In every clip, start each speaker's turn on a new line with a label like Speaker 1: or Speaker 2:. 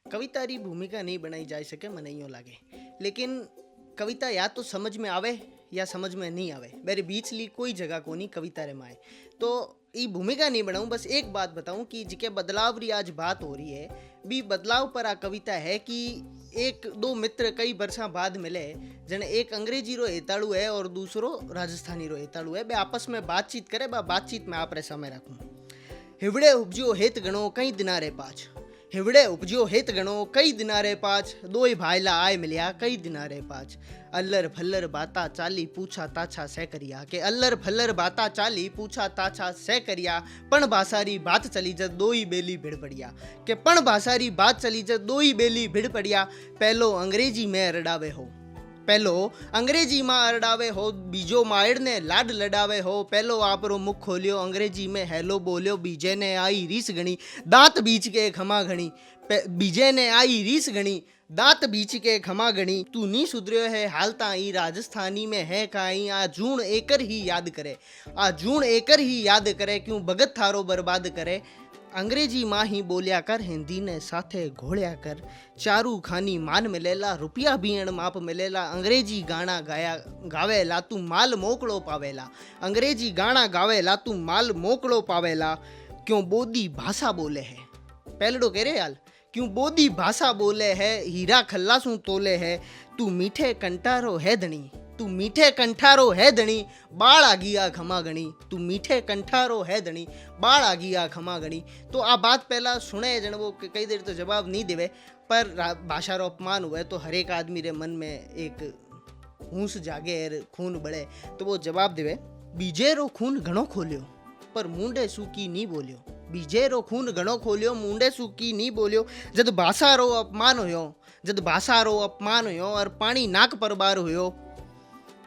Speaker 1: कविता री भूमिका नहीं बनाई जा सके મને यूँ लागे, लेकिन कविता या तो समझ में आवे या समझ में नहीं आवे, मेरे बीच ली कोई जगह को नहीं कविता रे माए। तो ये भूमिका नहीं बनाऊं, बस एक बात बताऊं कि जिके बदलाव री आज बात हो रही है, भी बदलाव पर आ कविता है कि एक दो मित्र कई वर्षा बाद मिले, जने एक अंग्रेजी रो हेताड़ू है और दूसरो राजस्थानी रो हेताड़ू है, बे आपस में बातचीत करे, बा बातचीत में आपरे समय रखूं। हिवड़े उपज्यो हेत गणो कई दिना रे पाछ, हिवड़े उपज्यो हेत गणो कई दिना रे पाछ, दोई भाईला आय मिलिया कई दिना रे पाछ। अल्लर फल्लर बाता चाली पूछा ताछा से करिया, के अल्लर फल्लर बाता चाली पूछा ताछा से करिया, पण भाषारी बात चली जब दोई बेली भिड़ पड़िया, के पण भाषारी बात चली जब दोई बेली भिड़ पड़िया। पहलो अंग्रेजी में रडावे हो, पहलो अंग्रेजी में अरडावे हो, बीजो मायड़ ने लाड लडावे हो। पहलो आपरो मुख खोलियो अंग्रेजी में हेलो बोलियो, बीजे ने आई रीस गणी दांत बीच के खमा घणी, बीजे ने आई रीस गणी दांत बीच के खमा गणी। तू नी सुधरियो है हालता ई राजस्थानी में है काई, आ जून एकर ही याद करे, आ जून एकर ही याद करे, क्यों भगत थारो बर्बाद करे। अंग्रेजी माँ ही बोलिया कर, हिंदी ने साथे घोड़िया कर, चारू खानी मान मिलेला रुपया भी अण माप मिलेला। अंग्रेजी गाना गाया गावेला तू माल मोकड़ो पावेला, अंग्रेजी गाना गावेला तू माल मोकड़ो पावेला। क्यों बोदी भाषा बोले है, पहलड़ो कह रहे हाल, क्यों बोदी भाषा बोले है, हीरा खल्लासू तोले है। तू मीठे कंटारो है धनी, तू मीठे कंठारो है धनी, बाळ आगिया खमा गणी, तू मीठे कंठारो है धनी, बाळ आगिया खमा गणी। तो आ बात पहला सुने जन वो कई देर तो जवाब नहीं देवे, पर भाषा रो अपमान हुए तो हर एक आदमी रे मन में एक हूस जागे और खून बढ़े, तो वो जवाब देवे, बीजे रो खून घणो खोलियो पर मुंडे सूकी नहीं बोलियो, बीजे रो खून घणो खोलियो मुंडे सूकी नहीं बोलियो। जद भाषा रो अपमान हुयो, जद भाषा रो अपमान हुयो और पानी नाक पर बार हुयो,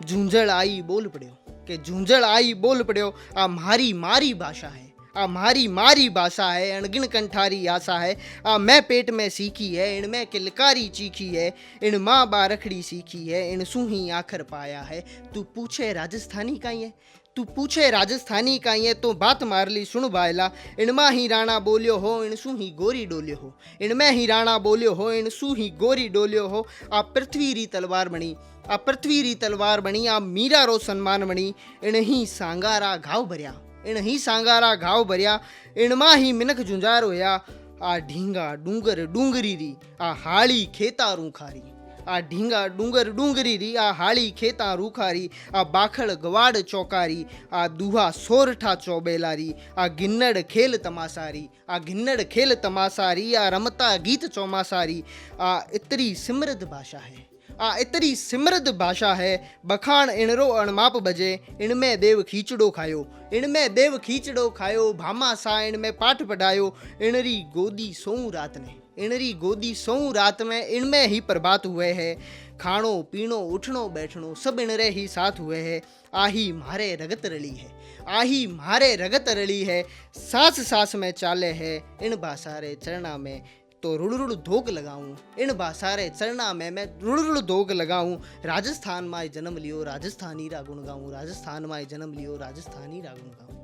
Speaker 1: झूंझड़ आई बोल पड़ियो, के झूंझड़ आई बोल पड़ियो। आ मारी मारी भाषा है, आ मारी मारी भाषा है, अणगिन कंठारी आशा है, आ मैं पेट में सीखी है, इनमें किलकारी चीखी है, इन माँ बा रखड़ी सीखी है, इन सूही आखर पाया है। तू पूछे राजस्थानी काई है, तू पूछे राजस्थानी काई है, तो बात मार ली सुन बायला। इनमा ही राणा बोलियो हो, इन सू ही गोरी डोलियो हो, इनमें ही राणा बोलियो हो, इन सू ही गोरी डोलियो हो। आ पृथ्वी री तलवार बनी, आ पृथ्वी री तलवार बनी, आ मीरा रो सम्मान बनी, इन ही सांगारा घाव भरिया, इन ही सांगारा घाव भरिया, इनमा ही मिनख जुंजार होया। आ ढींगा डूंगर डूंगरी री, आ हाड़ी खेता रूखारी, आ ढींगा डूंगर डूंगरी री, आ हाड़ी खेता रूखारी, आ बाखड़ गवाड़ चौकारी, आ दूहा सोरठा चौबेलारी, आ गिन्नड़ खेल तमासारी, आ गिन्नड़ खेल तमासारी, आ रमता गीत चौमासारी। आ इतरी समृद्ध भाषा है, आ इतनी समृद्ध भाषा है, बखान इनरो अणमाप बजे, इनमें देव खींचड़ो खायो, इनमें देव खींचड़ो खायो, भामा सा इनमें पाठ पढ़ायो, इनरी गोदी सोऊं रात ने, इनरी गोदी सोऊं रात में, इनमें ही प्रभात हुए है। खाणो पीणो उठनो बैठनो सब इनरे ही साथ हुए है। आही मारे रगत रली है, आही मारे रगत रली है, सांस सांस में चाले है, इन भाषारे चरना में तो रुड़ रुड़ धोक लगाऊं, इन भाषारे चरना में मैं रुड़ रुड़ धोक लगाऊं। राजस्थान माय जन्म लियो राजस्थानी रा गुण गाऊं, राजस्थान माय जन्म लियो राजस्थानी रा गुण गाऊं।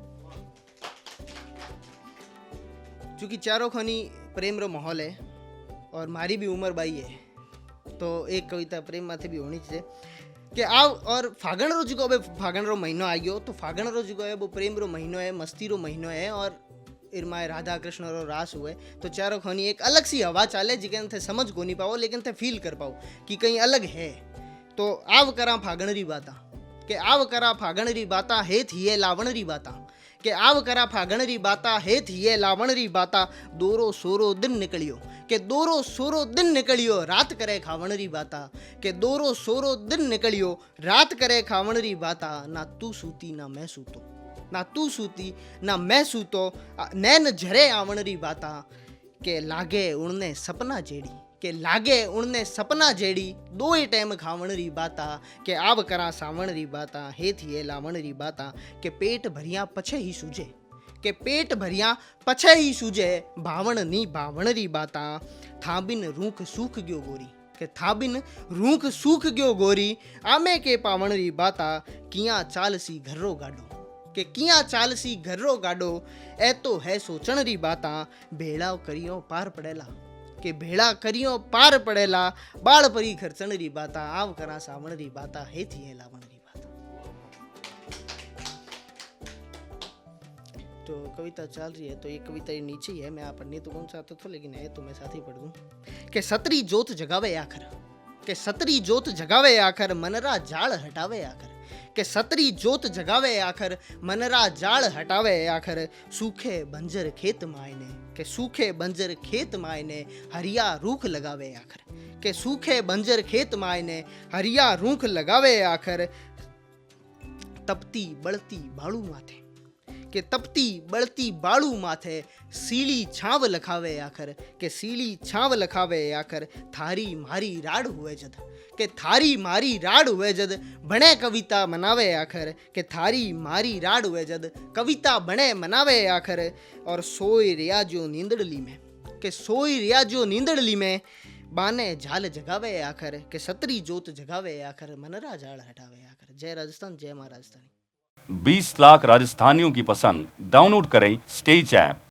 Speaker 1: चूंकि चारों खनी प्रेम रो माहौल है और मारी भी उम्र बाई है, तो एक कविता प्रेम माथे भी होनी चाहिए कि आओ। और फागण रो जो अब फागण रो महीनो आ गयो, तो फागण रो जो है वो प्रेम रो महीनो है, मस्ती रो महीनो है, और इरमाए राधा कृष्ण रो रास हुए, तो चारों खानी एक अलग सी हवा चाले जिके थे समझ को नहीं पाओ, लेकिन थे फील कर पाओ कि कहीं अलग है। तो आव करा फागण री बाता, के आव करा फागण री बाता, हे थिए लावण री बाता, के आव करा फागण री बाता, हे थिए लावण री बाता। दोरो सोरो दिन निकलियो, के दोरो सोरो दिन निकलियो, रात करे खावण री बाता, के दोरो सोरो दिन निकलियो, रात करे खावण री बाता। ना तू सूती ना मैं सूतो, ना तू सूती ना मैं सूतो, नैन झरे आवण री बाता, के लागे उड़ने सपना जेड़ी, के लागे उड़ने सपना जेड़ी, दो ही टाइम खावण री बाता, के आव करा सावण री बाता, हे थिए लावण री बाता। के पेट भरिया पछे ही सूझे, के पेट भरिया पछे ही सूझे, भावण नी भावण री बाता। थाबिन रूख सूख गयो गोरी, के थाबिन रूख सूख गयो गोरी, आमे के पावण री बाता। किया चालसी घर्रो गाडो, के किया चालसी घर्रो गाडो, ए तो है सोचण री बाता। भेड़ाव करियो पार पड़ेला, કે ભેળા કર્યો પાર પડેલા બાળ પરી ખર્ચણરી બાતા આવ કરા સાવણરી બાતા હેથી હે લાવણરી બાતા। तो कविता चल रही है, तो ये कविता ये नीचे ही है, मैं आप पढ़नी तो कौन चाहता था लेकिन है तो मैं साथ ही पढ़ दूं कि सतरी जोत जगावे आखर, के सतरी जोत जगावे आखर मनरा जाल हटावे आखर, के सतरी जोत जगावे आखर मनरा जाल हटावे आखर सूखे बंजर खेत मायने, के सूखे बंजर खेत मायने हरिया रूख लगावे आखर, के सूखे बंजर खेत मायने हरिया रूख लगावे आखर तपती बळती बाळू माथे, के तपती बळती बाळू माथे सीली छाव लखावे आखर, के सीली छाव लखावे आखर थारी मारी राड हुए जद, के थारी मारी राड हुए जद बणे कविता मनावे आखर, के थारी मारी राड हुए जद कविता बणे मनावे आखर और सोई रिया जो नींदड़ली में, के सोई रिया जो नींदड़ली में बाने झाल जगावे आखर, के सतरी जोत जगावे आखर मनरा जाल हटावे आखर। जय राजस्थान, जय मां राजस्थानी।
Speaker 2: 20 लाख राजस्थानियों की पसंद। डाउनलोड करें स्टेज ऐप।